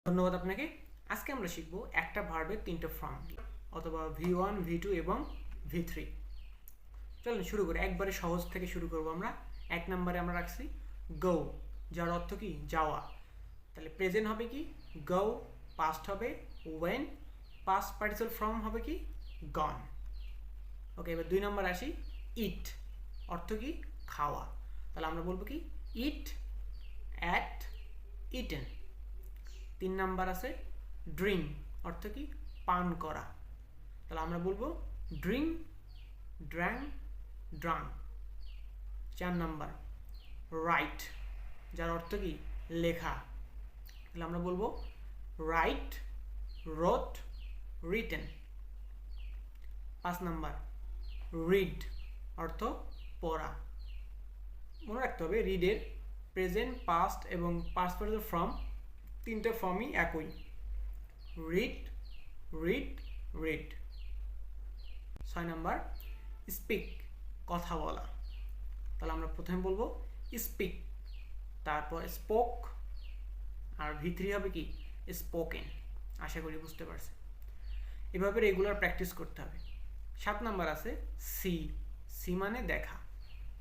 ধন্যবাদ আপনাকে। আজকে আমরা শিখব একটা ভার্বের তিনটা ফর্ম অথবা V1, V2 এবং V3। চলুন শুরু করি, একবারে সহজ থেকে শুরু করব আমরা। এক নম্বরে আমরা রাখছি গো, যার অর্থ কি যাওয়া। তাহলে প্রেজেন্ট হবে কি গো, পাস্ট হবে ওয়েন, পাস্ট পার্টিসিপাল ফর্ম হবে কি গন। ওকে, এবার দুই নম্বর আসি ইট, অর্থ কি খাওয়া। তাহলে আমরা বলবো কি ইট অ্যাট ইটেন। তিন নাম্বার আছে ড্রিঙ্ক, অর্থ কি পান করা। তাহলে আমরা বলবো ড্রিঙ্ক, ড্র্যাঙ্ক, ড্রাঙ্ক। চার নাম্বার রাইট, যার অর্থ কি লেখা। তাহলে আমরা বলবো রাইট, রোট, রিটেন। পাঁচ নাম্বার রিড, অর্থ পড়া। মনে রাখতে হবে রিডের প্রেজেন্ট, পাস্ট এবং পাস্ট পার্টিসিপাল ফর্ম তিনটে ফর্মই একই, রিড, রিড, রিড। ছয় নাম্বার স্পিক, কথা বলা। তাহলে আমরা প্রথমে বলবো স্পিক, তারপর স্পোক, আর V3 হবে কি স্পোকেন। আশা করি বুঝতে পারছি। এভাবে রেগুলার প্র্যাকটিস করতে হবে। সাত নাম্বার আছে সি, সি মানে দেখা।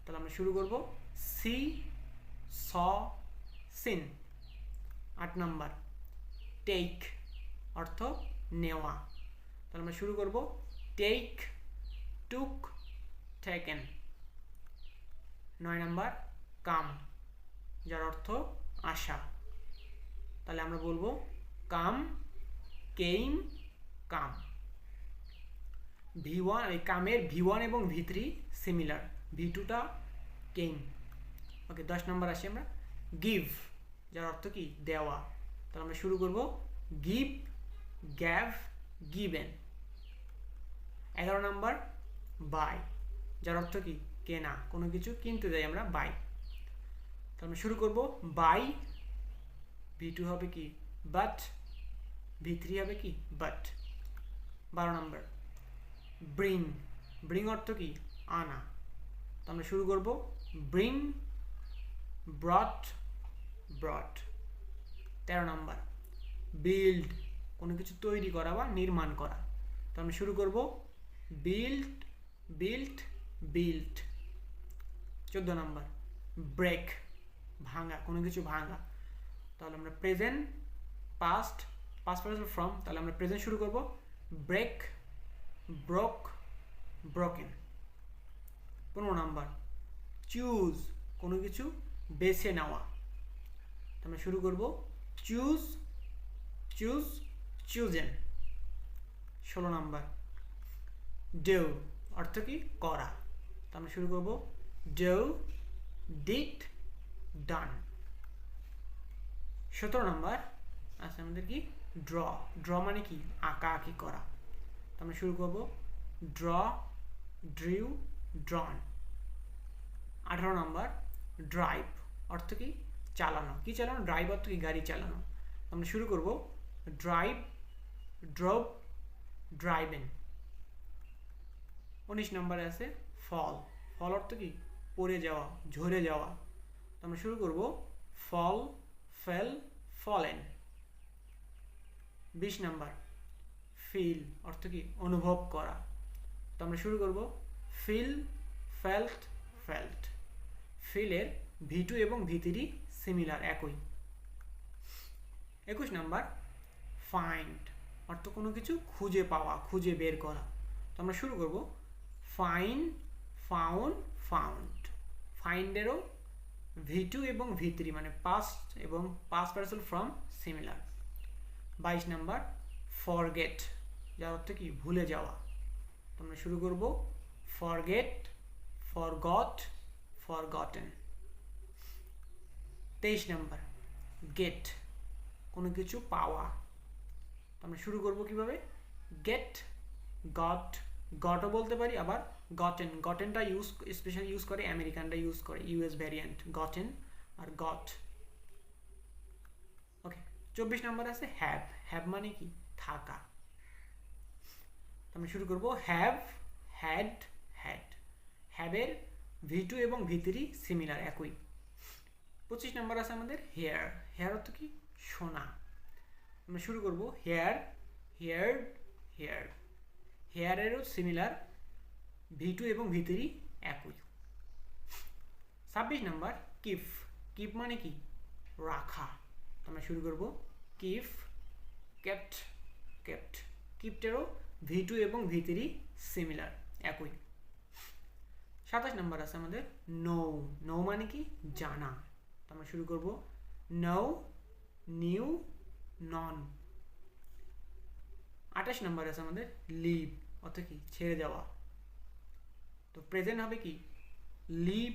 তাহলে আমরা শুরু করব সি, স, সিন। আট নাম্বার টেক, অর্থ নেওয়া। তাহলে আমরা শুরু করব টেক, টুক, টেকেন। নয় নাম্বার কাম, যার অর্থ আসা। তাহলে আমরা বলবো কাম, কেইম, কাম। V1, এই কামের V1 এবং V3 সিমিলার, V2টা কেইম। ওকে, 10 নম্বর আসি আমরা গিভ, যার অর্থ কি দেওয়া। তাহলে আমরা শুরু করব give, gave, given. 11 number buy, যার অর্থ কি কেনা, কোনো কিছু কিনতে যাই আমরা বাই। তাহলে আমরা শুরু করব বাই, V2 হবে কি বাট, V3 হবে কি বাট। 12 নম্বর ব্রিং, ব্রিং অর্থ কি আনা। তো আমরা শুরু করব ব্রিং, ব্রট, ব্রট। 13 নম্বর বিল্ড, কোনো কিছু তৈরি করা বা নির্মাণ করা। তো আমরা শুরু করব build, built, built. 14 number break, ভাঙা, কোনো কিছু ভাঙা। তাহলে আমরা present, past, past participle form. তাহলে আমরা প্রেজেন্ট শুরু করব break, broke, broken. 15 number choose, কোনো কিছু বেছে নেওয়া। আমরা শুরু করব choose, choose, chosen. 16 number do, অর্থ কি করা। তো আমরা শুরু করব ডু, ডিড, ডান। 17 নাম্বার আছে আমাদের কি ড্র, ড্র মানে কি আঁকা আঁকি করা। তো আমরা শুরু করব ড্র, ড্রিউ, ড্রন। 18 নাম্বার ড্রাইভ, অর্থ কি চালানো। কি চালানো? ড্রাইভ অর্থ কি গাড়ি চালানো। আমরা শুরু করব ড্রাইভ, ড্রভ, ড্রাইভেন। 19 নম্বরে আছে ফল, ফল অর্থ কি পড়ে যাওয়া, ঝরে যাওয়া। আমরা শুরু করব ফল, ফেল, ফলেন। 20 নাম্বার ফিল, অর্থ কি অনুভব করা। তো আমরা শুরু করব ফিল, ফেল্ট, ফেল্ট। ফিলের V2 এবং V3 সিমিলার, একই। 21 নাম্বার ফাইন্ড, অর্থ কোনো কিছু খুঁজে পাওয়া, খুঁজে বের করা। তো আমরা শুরু করব ফাইন্ড, ফাউন্ড, ফাউন্ড। ফাইন্ডেরও V2 এবং V3 মানে পাস্ট এবং past participle form similar. 22 number forget, যার অর্থ কি ভুলে যাওয়া। তো আমরা শুরু করব forget, forgot, forgotten. 23 number get, কোনো কিছু পাওয়া। তো আমরা শুরু করব কিভাবে গেট, গট, গটও বলতে পারি, আবার গটেন, গটেনটা স্পেশালি ইউজ করে আমেরিকানরা, ইউজ করে US ভ্যারিয়েন্ট গটেন আর গট। ওকে, 24 নাম্বার আছে হ্যাভ, হ্যাভ মানে কি থাকা। আমরা শুরু করব হ্যাভ, হ্যাড, হ্যাড। হ্যাভের V2 এবং V3 সিমিলার, একই। 25 নাম্বার আছে আমাদের হেয়ার, হেয়ার অর্থ কি শোনা। আমরা শুরু করব হেয়ার, হেয়ার, হেয়ার। হেয়ারেরও সিমিলার, V2 এবং V3 একই। 26 নাম্বার কিপ। কিপ মানে কি? রাখা। আমরা শুরু করব কিপ, কেপ্ট, কেপ্ট। কিপ্টেরও V2 এবং V3 সিমিলার, একই। 27 নাম্বার আছে আমাদের নো। নো মানে কি? জানা। তো আমরা শুরু করব নো, নিউ, নন। 28 নাম্বার আছে আমাদের লিভ, অর্থাৎ কি? ছেড়ে যাওয়া। তো প্রেজেন্ট হবে কি? লিভ,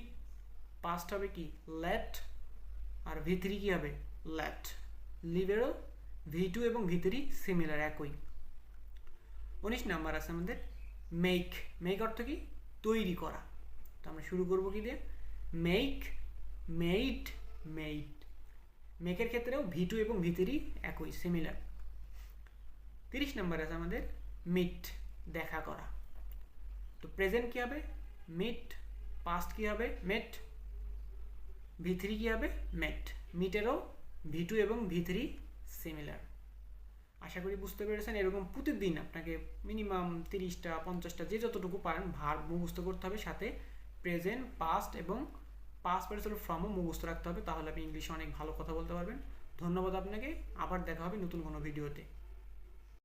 পাস্ট হবে কি? লেট, আর V3 কি হবে? লেট। লিভেরও V2 এবং V3 সিমিলার, একই। 19 নাম্বার আছে আমাদের মেক। মেক অর্থ কি? তৈরি করা। তো আমরা শুরু করব কি দিয়ে? Make, made, made. মেকের ক্ষেত্রেও V2 এবং V3 একই, সিমিলার। 30 নাম্বার আছে আমাদের মিট, দেখা করা। তো প্রেজেন্ট কি হবে? মিট, পাস্ট কি হবে? মেট, V3 কি হবে? মেট। মিটেরও V2 এবং V3 সিমিলার। আশা করি বুঝতে পেরেছেন। এরকম প্রতিদিন আপনাকে মিনিমাম 30টা 50টা যে যতটুকু পারেন ভার্ব মুখস্থ করতে হবে, সাথে প্রেজেন্ট, পাস্ট এবং পাস্ট পার্টিসিপল ফর্মও মুখস্থ রাখতে হবে। তাহলে আপনি ইংলিশে অনেক ভালো কথা বলতে পারবেন। ধন্যবাদ আপনাকে। আবার দেখা হবে নতুন কোনো ভিডিওতে।